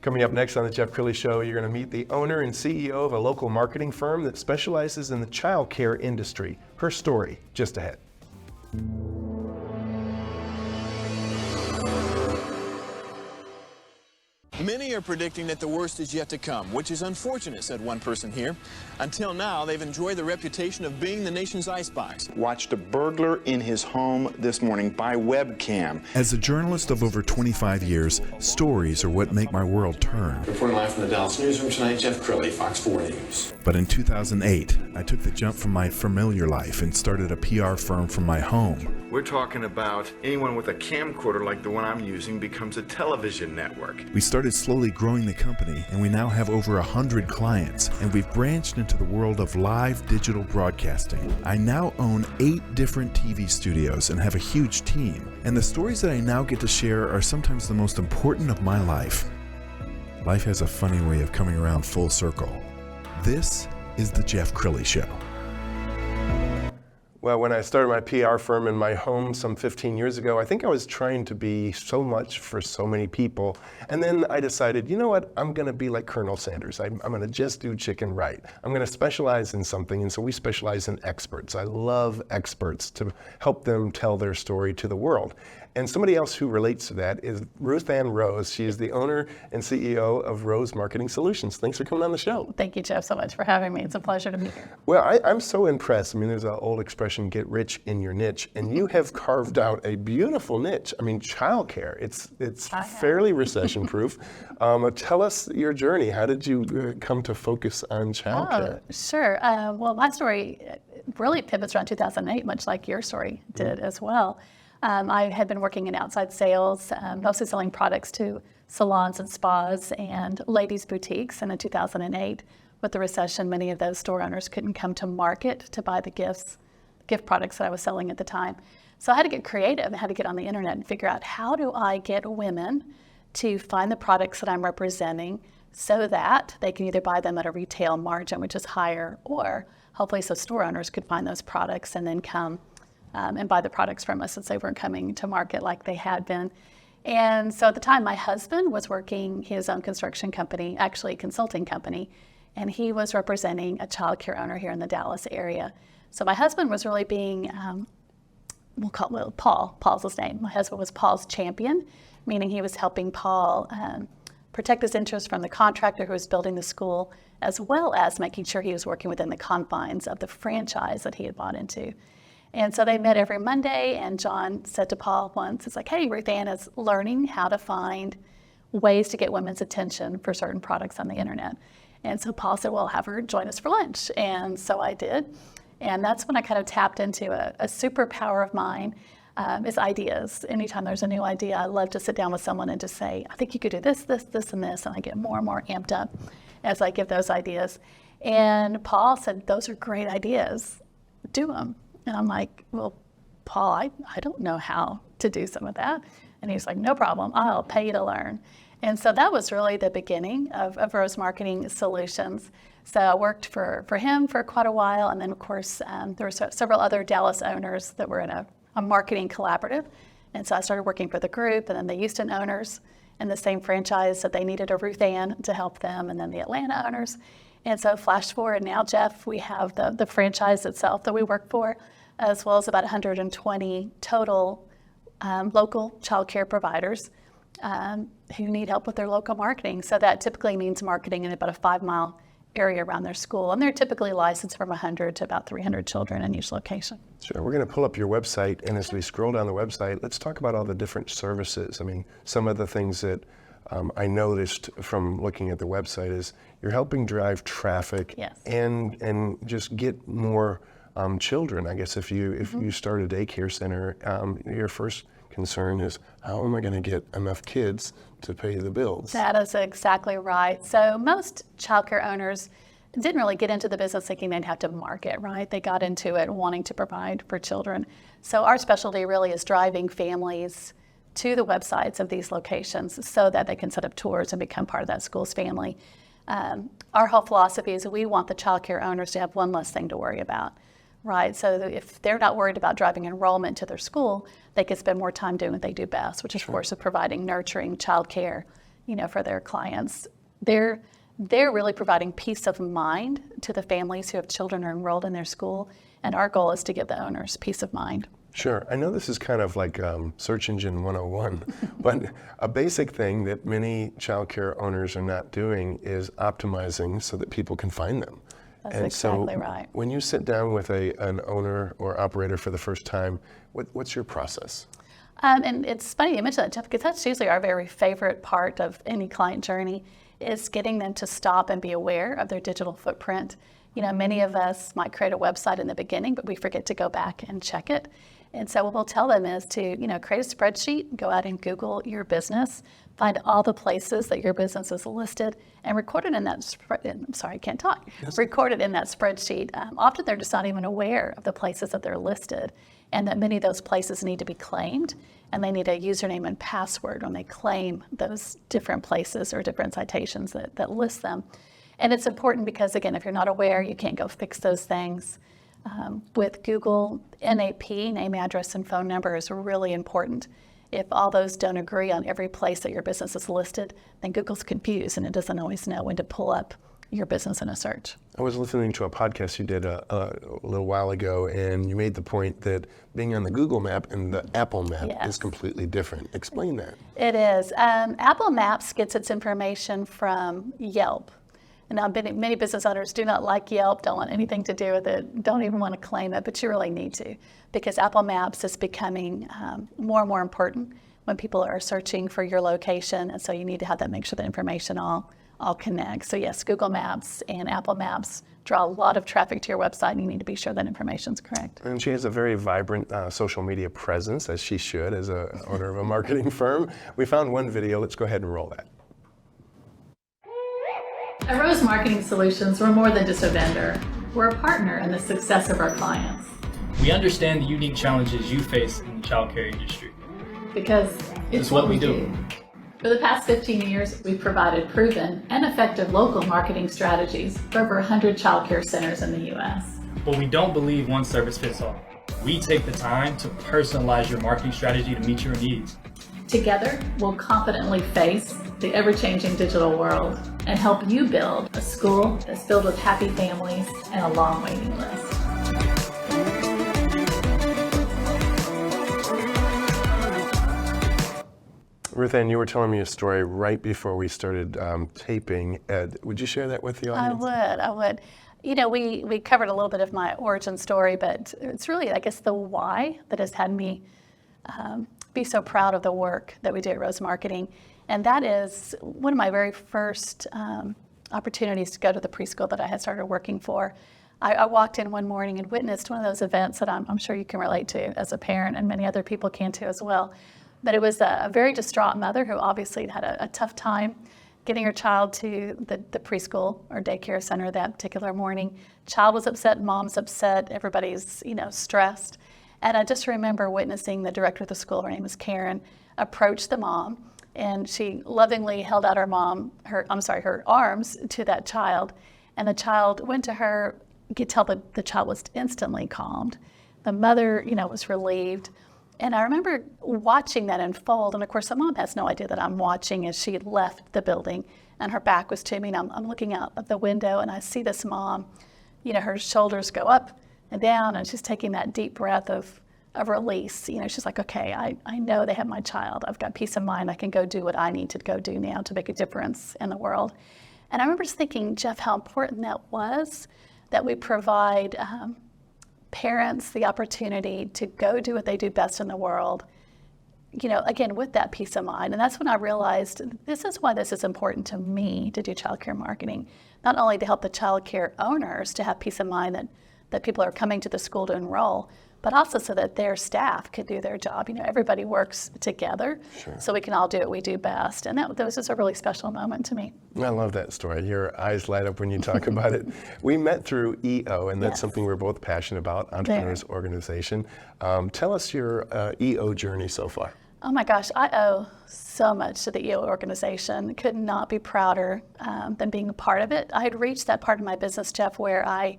Coming up next on the Jeff Crilley Show, you're going to meet the owner and CEO of a local marketing firm that specializes in the child care industry. Her story just ahead. Many are predicting that the worst is yet to come, which is unfortunate, said one person here. Until now, they've enjoyed the reputation of being the nation's icebox. Watched a burglar in his home this morning by webcam. As a journalist of over 25 years, stories are what make my world turn. Reporting live from the Dallas newsroom tonight, Jeff Crilley, Fox 4 News. But in 2008, I took the jump from my familiar life and started a PR firm from my home. We're talking about anyone with a camcorder like the one I'm using becomes a television network. We started slowly growing the company, and we now have over 100 clients, and we've branched into the world of live digital broadcasting. I now own 8 different TV studios and have a huge team, and the stories that I now get to share are sometimes the most important of my life. Life has a funny way of coming around full circle. This is the Jeff Crilley Show. Well, when I started my PR firm in my home some 15 years ago, I think I was trying to be so much for so many people. And then I decided, you know what, I'm going to be like Colonel Sanders. I'm going to just do chicken right. I'm going to specialize in something. And so we specialize in experts. I love experts to help them tell their story to the world. And somebody else who relates to that is Ruth Ann Rose. She is the owner and CEO of Rose Marketing Solutions. Thanks for coming on the show. Thank you, Jeff, so much for having me. It's a pleasure to be here. Well, I'm so impressed. I mean, there's an old expression, get rich in your niche, and you have carved out a beautiful niche. I mean, childcare. It's fairly recession-proof. Tell us your journey. How did you come to focus on childcare? Sure. Well, my story really pivots around 2008, much like your story did as well. I had been working in outside sales, mostly selling products to salons and spas and ladies' boutiques. And in 2008, with the recession, many of those store owners couldn't come to market to buy the gift products that I was selling at the time. So I had to get creative. I had to get on the internet and figure out, how do I get women to find the products that I'm representing so that they can either buy them at a retail margin, which is higher, or hopefully so store owners could find those products and then come and buy the products from us since they weren't coming to market like they had been. And so at the time, my husband was working his own construction company, actually a consulting company, and he was representing a child care owner here in the Dallas area. So my husband was really being, we'll call it Paul. Paul's his name. My husband was Paul's champion, meaning he was helping Paul protect his interests from the contractor who was building the school, as well as making sure he was working within the confines of the franchise that he had bought into. And so they met every Monday, and John said to Paul once, it's like, hey, Ruth Ann is learning how to find ways to get women's attention for certain products on the internet. And so Paul said, well, have her join us for lunch. And so I did. And that's when I kind of tapped into a superpower of mine, is ideas. Anytime there's a new idea, I love to sit down with someone and just say, I think you could do this, this, this, and this. And I get more and more amped up as I give those ideas. And Paul said, those are great ideas. Do them. And I'm like, well, Paul, I don't know how to do some of that. And he's like, no problem, I'll pay you to learn. And so that was really the beginning of Rose Marketing Solutions. So I worked for him for quite a while. And then, of course, there were several other Dallas owners that were in a marketing collaborative. And so I started working for the group, and then the Houston owners in the same franchise said they needed a Ruth Ann to help them, and then the Atlanta owners. And so flash forward now, Jeff, we have the franchise itself that we work for, as well as about 120 total local child care providers who need help with their local marketing. So that typically means marketing in about a 5-mile area around their school. And they're typically licensed from 100 to about 300 children in each location. Sure. We're going to pull up your website. And as we scroll down the website, let's talk about all the different services. I mean, some of the things that I from looking at the website is you're helping drive traffic. Yes. and just get more children. I guess if you start a daycare center, your first concern is, how am I going to get enough kids to pay the bills? That is exactly right. So most childcare owners didn't really get into the business thinking they'd have to market, right? They got into it wanting to provide for children. So our specialty really is driving families to the websites of these locations so that they can set up tours and become part of that school's family. Our whole philosophy is that we want the childcare owners to have one less thing to worry about, right? So that if they're not worried about driving enrollment to their school, they can spend more time doing what they do best, which is, of course, of providing nurturing childcare for their clients. They're really providing peace of mind to the families who have children enrolled in their school, and our goal is to give the owners peace of mind. Sure. I know this is kind of like search engine 101, but a basic thing that many childcare owners are not doing is optimizing so that people can find them. That's and exactly so right. when you sit down with an owner or operator for the first time, what's your process? And it's funny you mentioned that, Jeff, because that's usually our very favorite part of any client journey, is getting them to stop and be aware of their digital footprint. Many of us might create a website in the beginning, but we forget to go back and check it. And so what we'll tell them is to, create a spreadsheet, go out and Google your business, find all the places that your business is listed, and record it in that Record it in that spreadsheet. Often they're just not even aware of the places that they're listed, and that many of those places need to be claimed, and they need a username and password when they claim those different places or different citations that list them. And it's important because, again, if you're not aware, you can't go fix those things. With Google, NAP, name, address, and phone number is really important. If all those don't agree on every place that your business is listed, then Google's confused and it doesn't always know when to pull up your business in a search. I was listening to a podcast you did a little while ago, and you made the point that being on the Google map and the Apple map is completely different. Explain that. It is. Apple Maps gets its information from Yelp. Now, many business owners do not like Yelp, don't want anything to do with it, don't even want to claim it, but you really need to, because Apple Maps is becoming more and more important when people are searching for your location, and so you need to have that, make sure the information all connects. So yes, Google Maps and Apple Maps draw a lot of traffic to your website, and you need to be sure that information's correct. And she has a very vibrant social media presence, as she should, as an owner of a marketing firm. We found one video. Let's go ahead and roll that. At Rose Marketing Solutions, we're more than just a vendor. We're a partner in the success of our clients. We understand the unique challenges you face in the childcare industry. Because it's what we do. For the past 15 years, we've provided proven and effective local marketing strategies for over 100 childcare centers in the U.S. But we don't believe one service fits all. We take the time to personalize your marketing strategy to meet your needs. Together, we'll confidently face the ever-changing digital world and help you build a school that's filled with happy families and a long waiting list. Ruth Ann, you were telling me a story right before we started taping. Would you share that with the audience? I would. We covered a little bit of my origin story, but it's really, I guess, the why that has had me be so proud of the work that we do at Rose Marketing. And that is one of my very first opportunities to go to the preschool that I had started working for. I walked in one morning and witnessed one of those events that I'm sure you can relate to as a parent, and many other people can too as well. But it was a very distraught mother who obviously had a tough time getting her child to the preschool or daycare center that particular morning. Child was upset, mom's upset, everybody's stressed. And I just remember witnessing the director of the school, her name is Karen, approach the mom, and she lovingly held out her arms to that child. And the child went to her. You could tell that the child was instantly calmed. The mother, was relieved. And I remember watching that unfold. And of course, the mom has no idea that I'm watching as she left the building, and her back was to me. And I'm looking out of the window, and I see this mom, her shoulders go up and down, and she's taking that deep breath of release. She's like, okay, I know they have my child. I've got peace of mind. I can go do what I need to go do now to make a difference in the world. And I remember just thinking, Jeff, how important that was, that we provide parents the opportunity to go do what they do best in the world, again, with that peace of mind. And that's when I realized this is why this is important to me to do childcare marketing, not only to help the childcare owners to have peace of mind that people are coming to the school to enroll, but also so that their staff could do their job. Everybody works together, so we can all do what we do best. And that was just a really special moment to me. I love that story. Your eyes light up when you talk about it. We met through EO, and that's something we're both passionate about, Entrepreneurs Organization. Tell us your EO journey so far. Oh my gosh, I owe so much to the EO organization. Could not be prouder than being a part of it. I had reached that part of my business, Jeff, where I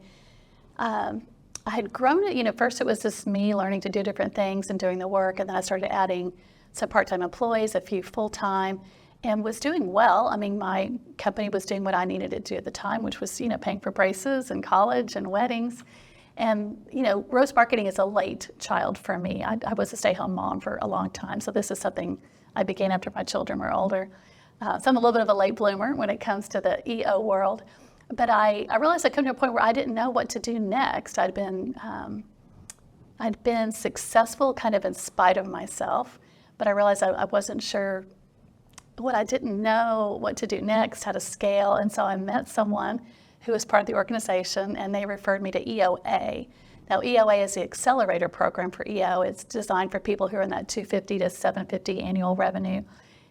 had grown it. First it was just me learning to do different things and doing the work, and then I started adding some part-time employees, a few full-time, and was doing well. I mean, my company was doing what I needed it to at the time, which was, paying for braces and college and weddings. And, Rose Marketing is a late child for me. I was a stay-home mom for a long time, so this is something I began after my children were older. So I'm a little bit of a late bloomer when it comes to the EO world. But I realized I'd come to a point where I didn't know what to do next. I'd been successful kind of in spite of myself, but I realized I wasn't sure what I didn't know what to do next, how to scale. And so I met someone who was part of the organization, and they referred me to EOA. Now, EOA is the accelerator program for EO. It's designed for people who are in that 250 to 750 annual revenue.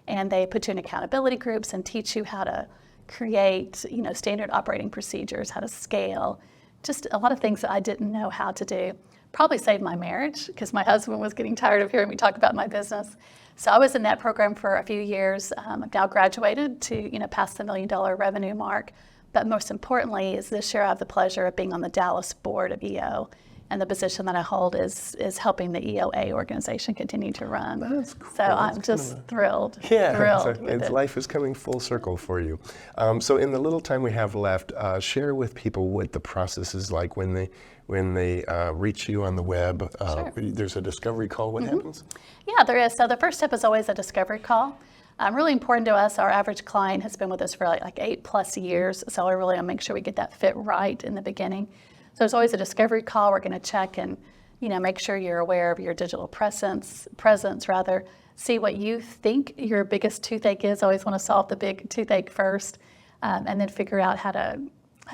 And they put you in accountability groups and teach you how to create, standard operating procedures, how to scale, just a lot of things that I didn't know how to do. Probably saved my marriage because my husband was getting tired of hearing me talk about my business. So I was in that program for a few years. I've now graduated to, past the $1 million revenue mark. But most importantly is this year I have the pleasure of being on the Dallas board of EO. And the position that I hold is helping the EOA organization continue to run. That's cool. So I'm just thrilled. Yeah, thrilled so with it. life is coming full circle for you. So in the little time we have left, share with people what the process is like when they reach you on the web. Sure. There's a discovery call. What happens? Yeah, there is. So the first step is always a discovery call. Really important to us. Our average client has been with us for like 8+ years. So we really want to make sure we get that fit right in the beginning. So there's always a discovery call. We're going to check and, make sure you're aware of your digital presence, see what you think your biggest toothache is. Always want to solve the big toothache first, and then figure out how to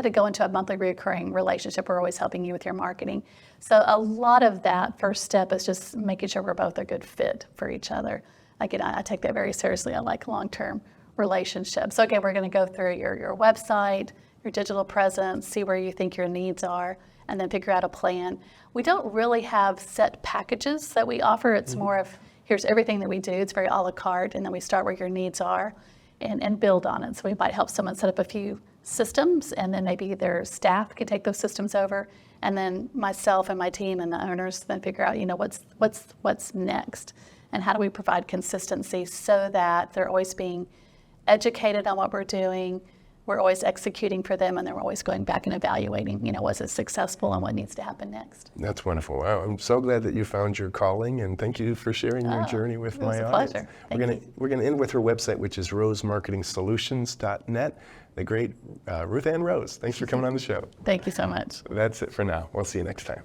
go into a monthly recurring relationship. We're always helping you with your marketing. So a lot of that first step is just making sure we're both a good fit for each other. Again, I take that very seriously. I like long-term relationships. So again, we're going to go through your website, your digital presence, see where you think your needs are, and then figure out a plan. We don't really have set packages that we offer. It's more of, here's everything that we do. It's very a la carte, and then we start where your needs are and build on it. So we might help someone set up a few systems, and then maybe their staff can take those systems over, and then myself and my team and the owners then figure out, what's next, and how do we provide consistency so that they're always being educated on what we're doing. We're always executing for them, and then we're always going back and evaluating, was it successful and what needs to happen next. That's wonderful. Wow, I'm so glad that you found your calling, and thank you for sharing your journey with my audience. Pleasure. We're gonna end with her website, which is rosemarketingsolutions.net. The great Ruth Ann Rose. Thanks for coming on the show. Thank you so much. That's it for now. We'll see you next time.